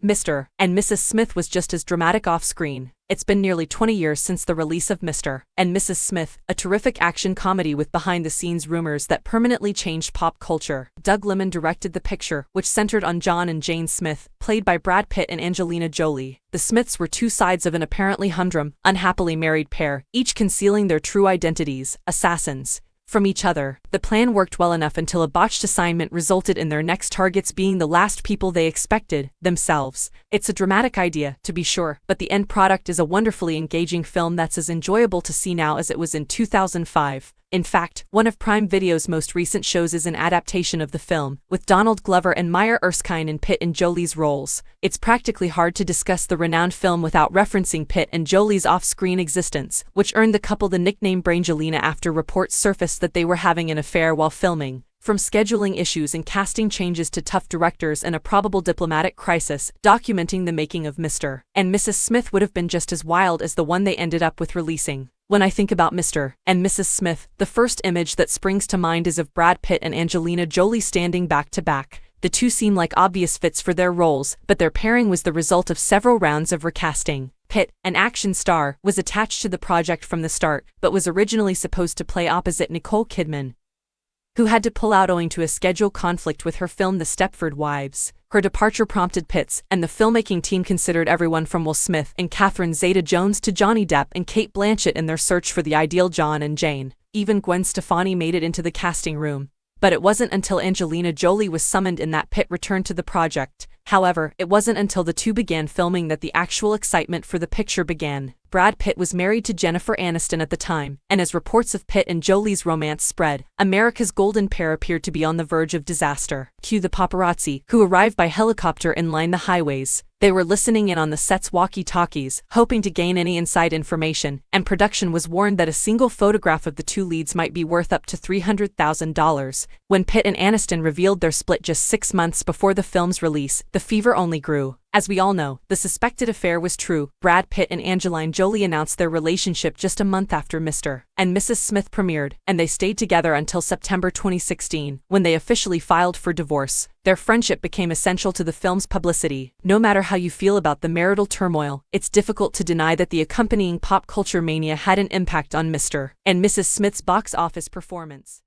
Mr. and Mrs. Smith was just as dramatic off-screen. It's been nearly 20 years since the release of Mr. and Mrs. Smith, a terrific action comedy with behind-the-scenes rumors that permanently changed pop culture. Doug Liman directed the picture, which centered on John and Jane Smith, played by Brad Pitt and Angelina Jolie. The Smiths were two sides of an apparently humdrum, unhappily married pair, each concealing their true identities, assassins, from each other. The plan worked well enough until a botched assignment resulted in their next targets being the last people they expected, themselves. It's a dramatic idea, to be sure, but the end product is a wonderfully engaging film that's as enjoyable to see now as it was in 2005. In fact, one of Prime Video's most recent shows is an adaptation of the film, with Donald Glover and Meyer Erskine in Pitt and Jolie's roles. It's practically hard to discuss the renowned film without referencing Pitt and Jolie's off-screen existence, which earned the couple the nickname Brangelina after reports surfaced that they were having an affair while filming. From scheduling issues and casting changes to tough directors and a probable diplomatic crisis, documenting the making of Mr. and Mrs. Smith would have been just as wild as the one they ended up with releasing. When I think about Mr. and Mrs. Smith, the first image that springs to mind is of Brad Pitt and Angelina Jolie standing back to back. The two seem like obvious fits for their roles, but their pairing was the result of several rounds of recasting. Pitt, an action star, was attached to the project from the start, but was originally supposed to play opposite Nicole Kidman, who had to pull out owing to a schedule conflict with her film The Stepford Wives. Her departure prompted Pitt's, and the filmmaking team considered everyone from Will Smith and Catherine Zeta-Jones to Johnny Depp and Cate Blanchett in their search for the ideal John and Jane. Even Gwen Stefani made it into the casting room. But it wasn't until Angelina Jolie was summoned in that Pitt returned to the project. However, it wasn't until the two began filming that the actual excitement for the picture began. Brad Pitt was married to Jennifer Aniston at the time, and as reports of Pitt and Jolie's romance spread, America's golden pair appeared to be on the verge of disaster. Cue the paparazzi, who arrived by helicopter and lined the highways. They were listening in on the set's walkie-talkies, hoping to gain any inside information, and production was warned that a single photograph of the two leads might be worth up to $300,000. When Pitt and Aniston revealed their split just 6 months before the film's release, the fever only grew. As we all know, the suspected affair was true. Brad Pitt and Angelina Jolie announced their relationship just a month after Mr. and Mrs. Smith premiered, and they stayed together until September 2016, when they officially filed for divorce. Their friendship became essential to the film's publicity. No matter how you feel about the marital turmoil, it's difficult to deny that the accompanying pop culture mania had an impact on Mr. and Mrs. Smith's box office performance.